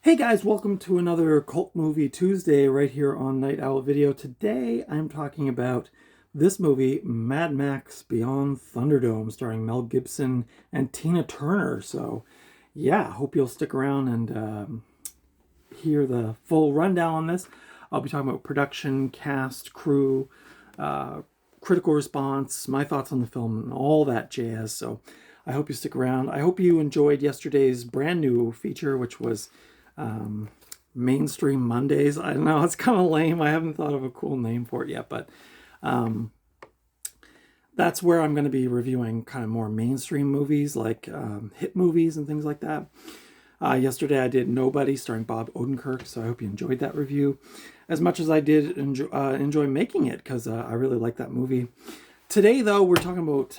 Hey guys, welcome to another Cult Movie Tuesday right here on Night Owl Video. Today I'm talking about this movie, Mad Max Beyond Thunderdome, starring Mel Gibson and Tina Turner. So yeah, hope you'll stick around and hear the full rundown on this. I'll be talking about production, cast, crew, uh, critical response, my thoughts on the film, and all that jazz. So I hope you stick around. I hope you enjoyed yesterday's brand new feature, which was Mainstream Mondays. I don't know, it's kind of lame. I haven't thought of a cool name for it yet, but that's where I'm going to be reviewing kind of more mainstream movies, like hit movies and things like that. Yesterday I did Nobody starring Bob Odenkirk, so I hope you enjoyed that review as much as I did enjoy making it, because I really like that movie. Today, though, we're talking about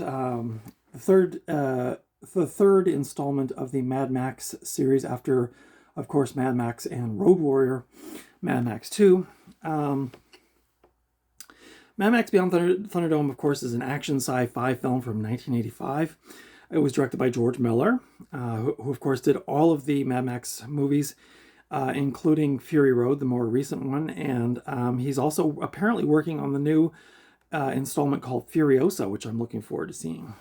the third installment of the Mad Max series after, of course, Mad Max and Road Warrior, Mad Max 2. Mad Max Beyond Thunderdome, of course, is an action sci-fi film from 1985. It was directed by George Miller, who of course did all of the Mad Max movies, including Fury Road, the more recent one. And he's also apparently working on the new installment called Furiosa, which I'm looking forward to seeing.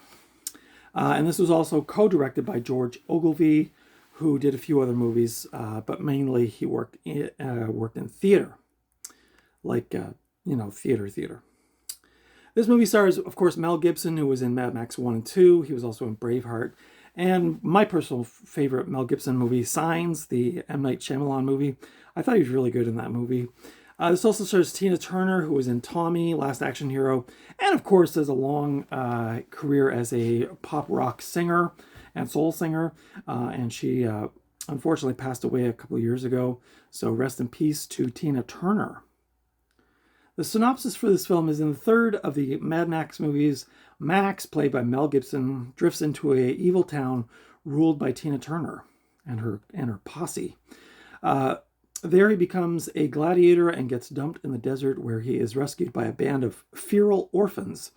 And this was also co-directed by George Ogilvie, who did a few other movies, but mainly he worked in theater, like theater. This movie stars, of course, Mel Gibson, who was in Mad Max 1 and 2. He was also in Braveheart. And my personal favorite Mel Gibson movie, Signs, the M. Night Shyamalan movie. I thought he was really good in that movie. This also stars Tina Turner, who was in Tommy, Last Action Hero, and of course has a long career as a pop rock singer and soul singer. And she unfortunately passed away a couple of years ago. So rest in peace to Tina Turner. The synopsis for this film is: in the third of the Mad Max movies, Max, played by Mel Gibson, drifts into a evil town ruled by Tina Turner and her posse. There he becomes a gladiator and gets dumped in the desert, where he is rescued by a band of feral orphans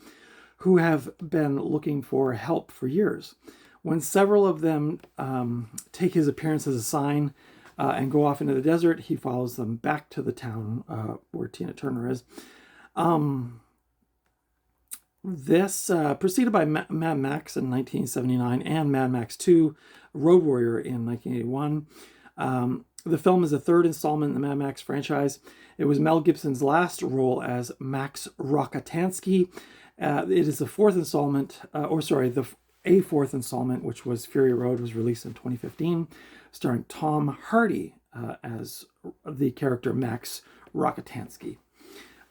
who have been looking for help for years. When several of them take his appearance as a sign and go off into the desert, he follows them back to the town where Tina Turner is. This preceded by Mad Max in 1979 and Mad Max 2, Road Warrior in 1981. The film is the third installment in the Mad Max franchise. It was Mel Gibson's last role as Max Rokitansky. It is the fourth installment, a fourth installment, which was Fury Road, was released in 2015, starring Tom Hardy as the character Max Rokitansky.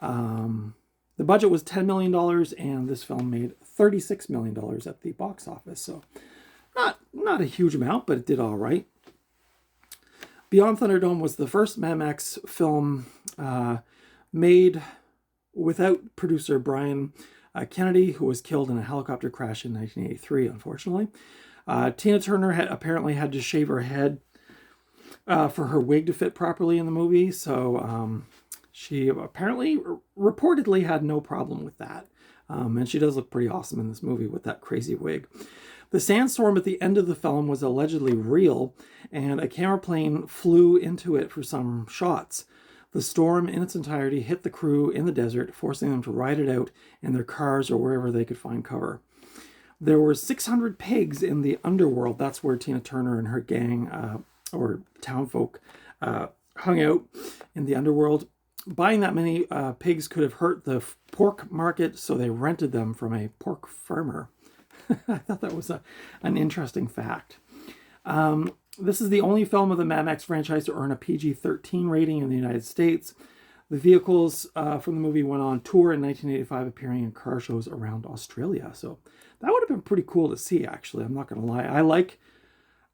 The budget was $10 million, and this film made $36 million at the box office. So not a huge amount, but it did all right. Beyond Thunderdome was the first Mad Max film made without producer Brian Kennedy, who was killed in a helicopter crash in 1983, unfortunately. Tina Turner apparently had to shave her head for her wig to fit properly in the movie, so she apparently reportedly had no problem with that. And she does look pretty awesome in this movie with that crazy wig. The sandstorm at the end of the film was allegedly real, and a camera plane flew into it for some shots. The storm in its entirety hit the crew in the desert, forcing them to ride it out in their cars or wherever they could find cover. There were 600 pigs in the underworld. That's where Tina Turner and her gang or townfolk hung out in the underworld. Buying that many pigs could have hurt the pork market, so they rented them from a pork farmer. I thought that was an interesting fact. This is the only film of the Mad Max franchise to earn a PG-13 rating in the United States. The vehicles from the movie went on tour in 1985, appearing in car shows around Australia. So that would have been pretty cool to see, actually. I'm not going to lie.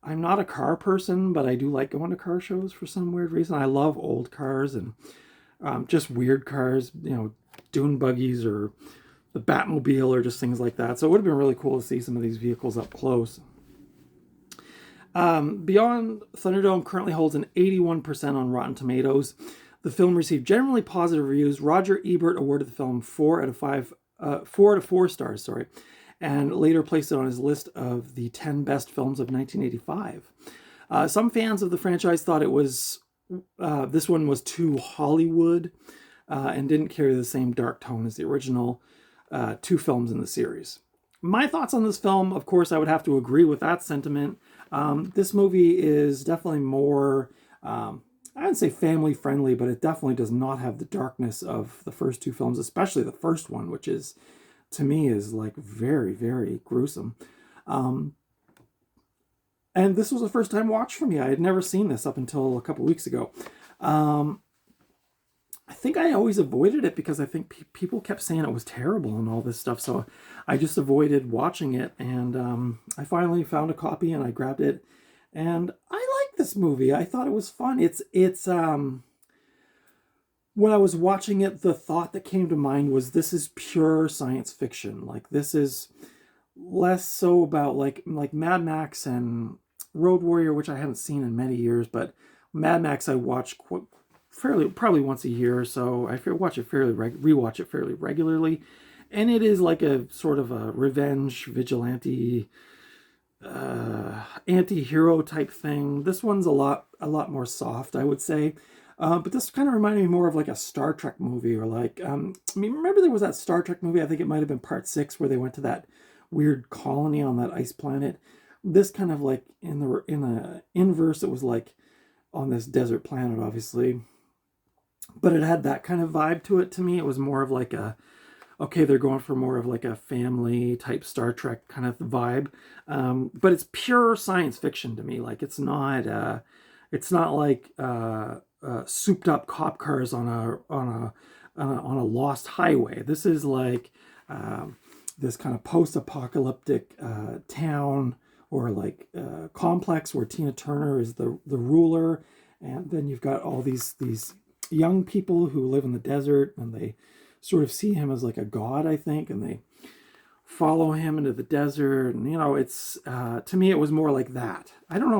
I'm not a car person, but I do like going to car shows for some weird reason. I love old cars and just weird cars, dune buggies or the Batmobile or just things like that. So it would have been really cool to see some of these vehicles up close. Beyond Thunderdome currently holds an 81% on Rotten Tomatoes. The film received generally positive reviews. Roger Ebert awarded the film 4 out of 4 stars, and later placed it on his list of the 10 best films of 1985. Some fans of the franchise thought it was this one was too Hollywood and didn't carry the same dark tone as the original two films in the series. My thoughts on this film, of course, I would have to agree with that sentiment. This movie is definitely more, I wouldn't say family friendly, but it definitely does not have the darkness of the first two films, especially the first one, which is, to me, is like very, very gruesome. And this was a first time watch for me. I had never seen this up until a couple weeks ago. I think I always avoided it because I think people kept saying it was terrible and all this stuff. So I just avoided watching it. And I finally found a copy and I grabbed it. And I like this movie. I thought it was fun. It's when I was watching it, the thought that came to mind was this is pure science fiction. Like this is less so about like Mad Max and Road Warrior, which I haven't seen in many years, but Mad Max I watch probably once a year or so. I rewatch it fairly regularly, and it is like a sort of a revenge vigilante anti-hero type thing. This one's a lot more soft, I would say. But this kind of reminded me more of like a Star Trek movie, or like remember there was that Star Trek movie, I think it might have been Part 6, where they went to that weird colony on that ice planet. This kind of like in the inverse, it was like on this desert planet, obviously, but it had that kind of vibe to it. To me, it was more of like okay, they're going for more of like a family type Star Trek kind of vibe, but it's pure science fiction to me. Like it's not like souped up cop cars on a lost highway. This is like this kind of post-apocalyptic town, or like complex where Tina Turner is the ruler, and then you've got all these young people who live in the desert, and they sort of see him as like a god, I think, and they follow him into the desert. And it's to me it was more like that. I don't know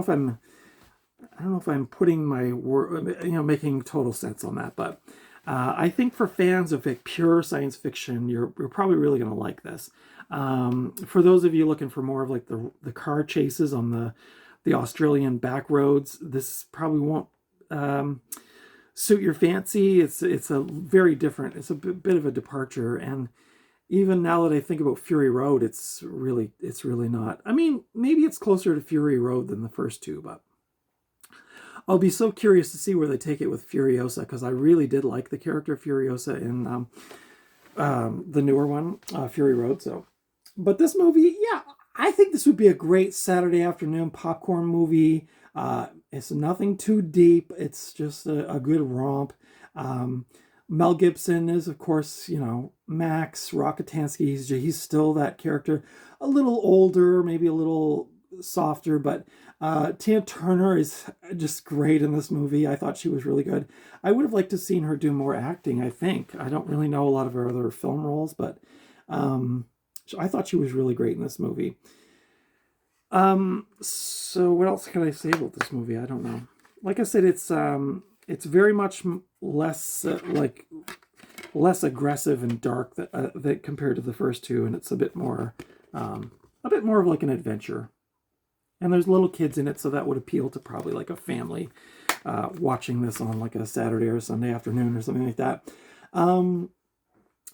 if I'm putting my word, making total sense on that, but I think for fans of like pure science fiction, you're probably really going to like this. For those of you looking for more of like the car chases on the Australian back roads, this probably won't suit your fancy. It's a very different. It's a bit of a departure, and even now that I think about Fury Road, it's really not. I mean, maybe it's closer to Fury Road than the first two, but I'll be so curious to see where they take it with Furiosa, because I really did like the character Furiosa in the newer one, Fury Road. So, but this movie, yeah, I think this would be a great Saturday afternoon popcorn movie. It's nothing too deep. It's just a good romp. Mel Gibson is, of course, Max Rockatansky. He's still that character, a little older, maybe a little softer, but Tina Turner is just great in this movie. I thought she was really good. I would have liked to have seen her do more acting, I think. I don't really know a lot of her other film roles, but I thought she was really great in this movie. So what else can I say about this movie? I don't know. Like I said, it's very much less less aggressive and dark that compared to the first two, and it's a bit more of like an adventure. And there's little kids in it, so that would appeal to probably like a family watching this on like a Saturday or Sunday afternoon or something like that.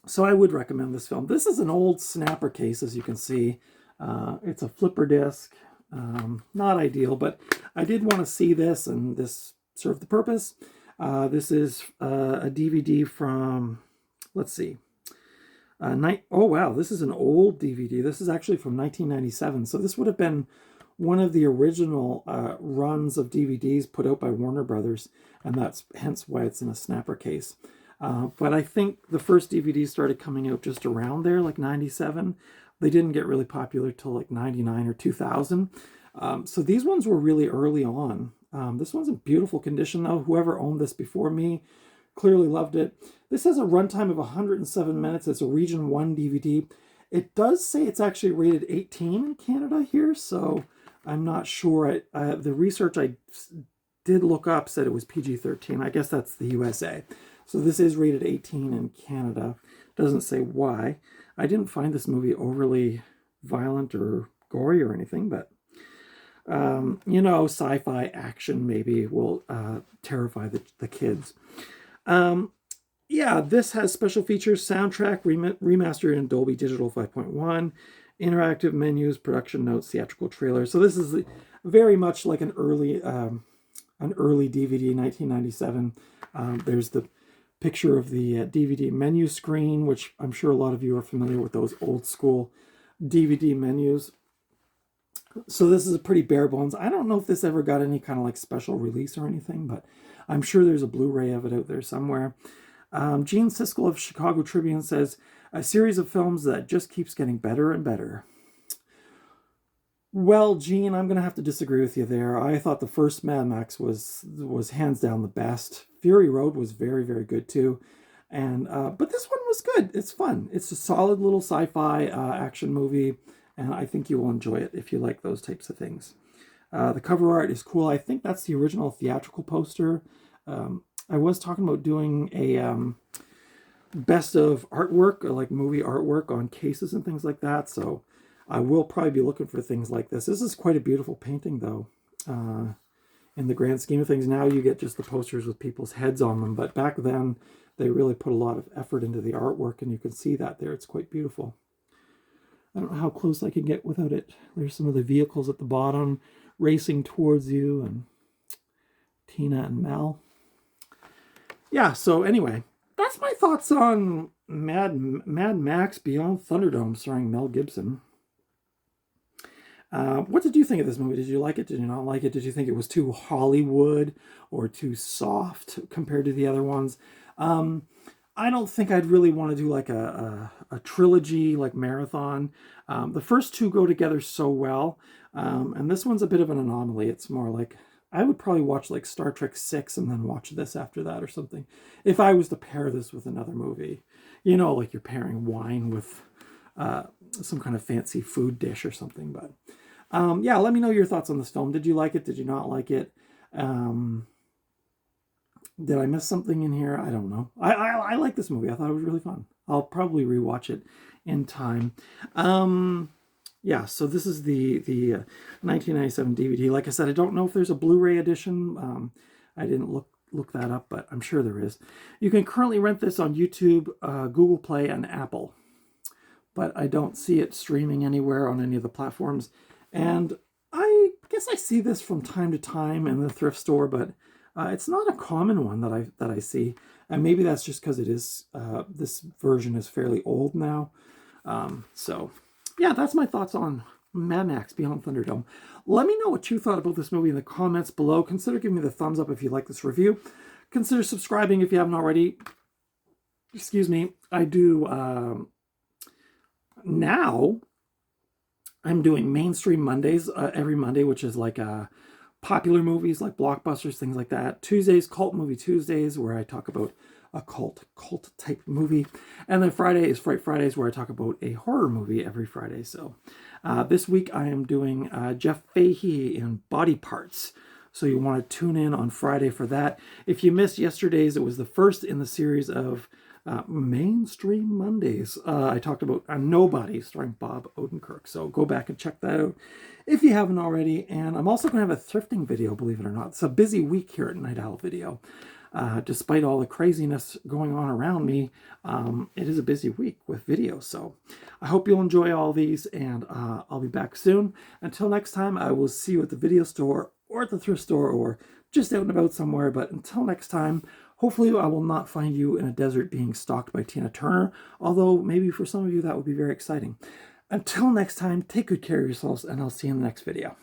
So I would recommend this film. This is an old snapper case, as you can see. It's a flipper disc. Not ideal, but I did want to see this, and this served the purpose. This is a DVD from, let's see. Oh, wow, this is an old DVD. This is actually from 1997. So this would have been one of the original runs of DVDs put out by Warner Brothers, and that's hence why it's in a snapper case. But I think the first DVDs started coming out just around there, like 97. They didn't get really popular till like 99 or 2000. So these ones were really early on. This one's in beautiful condition, though. Whoever owned this before me clearly loved it. This has a runtime of 107 minutes. It's a Region 1 DVD. It does say it's actually rated 18 in Canada here, so I'm not sure. The research I did look up said it was PG-13. I guess that's the USA. So this is rated 18 in Canada. Doesn't say why. I didn't find this movie overly violent or gory or anything, but You know, sci-fi action maybe will terrify the kids. Um, yeah, this has special features, soundtrack remastered in Dolby Digital 5.1, interactive menus, production notes, theatrical trailer. So this is very much like an early DVD, 1997. There's the picture of the DVD menu screen, which I'm sure a lot of you are familiar with those old school DVD menus. So this is a pretty bare bones. I don't know if this ever got any kind of like special release or anything, but I'm sure there's a Blu-ray of it out there somewhere. Gene Siskel of Chicago Tribune says, a series of films that just keeps getting better and better. Well, Gene, I'm going to have to disagree with you there. I thought the first Mad Max was hands down the best. Fury Road was very, very good too. And but this one was good. It's fun. It's a solid little sci-fi action movie, and I think you will enjoy it if you like those types of things. The cover art is cool. I think that's the original theatrical poster. I was talking about doing a best of artwork, or like movie artwork on cases and things like that. So I will probably be looking for things like this. This is quite a beautiful painting, though. In the grand scheme of things, now you get just the posters with people's heads on them. But back then, they really put a lot of effort into the artwork, and you can see that there. It's quite beautiful. I don't know how close I can get without it. There's some of the vehicles at the bottom racing towards you, and Tina and Mel. Yeah, so anyway, that's my thoughts on Mad Max Beyond Thunderdome, starring Mel Gibson. What did you think of this movie? Did you like it? Did you not like it? Did you think it was too Hollywood or too soft compared to the other ones? I don't think I'd really want to do like a trilogy, like marathon. The first two go together so well, and this one's a bit of an anomaly. It's more like, I would probably watch like Star Trek 6 and then watch this after that or something. If I was to pair this with another movie, you know, like you're pairing wine with some kind of fancy food dish or something. But yeah, let me know your thoughts on this film. Did you like it? Did you not like it? Did I miss something in here? I don't know. I like this movie. I thought it was really fun. I'll probably rewatch it in time. Yeah, so this is the 1997 DVD. Like I said, I don't know if there's a Blu-ray edition. I didn't look that up, but I'm sure there is. You can currently rent this on YouTube, Google Play, and Apple. But I don't see it streaming anywhere on any of the platforms. And I guess I see this from time to time in the thrift store, but it's not a common one that I see. And maybe that's just because it is this version is fairly old now. So yeah, that's my thoughts on Mad Max Beyond Thunderdome. Let me know what you thought about this movie in the comments below. Consider giving me the thumbs up if you like this review. Consider subscribing if you haven't already. Excuse me. I do now. I'm doing Mainstream Mondays every Monday, which is like popular movies like blockbusters, things like that. Tuesdays, Cult Movie Tuesdays, where I talk about a cult type movie. And then Friday is Fright Fridays, where I talk about a horror movie every Friday. So this week I am doing Jeff Fahey in Body Parts. So you want to tune in on Friday for that. If you missed yesterday's, it was the first in the series of Mainstream Mondays. I talked about Nobody, starring Bob Odenkirk. So go back and check that out if you haven't already. And I'm also going to have a thrifting video, believe it or not. It's a busy week here at Night Owl Video. Despite all the craziness going on around me, it is a busy week with videos. So I hope you'll enjoy all these, and I'll be back soon. Until next time, I will see you at the video store or at the thrift store or just out and about somewhere. But until next time, hopefully I will not find you in a desert being stalked by Tina Turner, although maybe for some of you that would be very exciting. Until next time, take good care of yourselves, and I'll see you in the next video.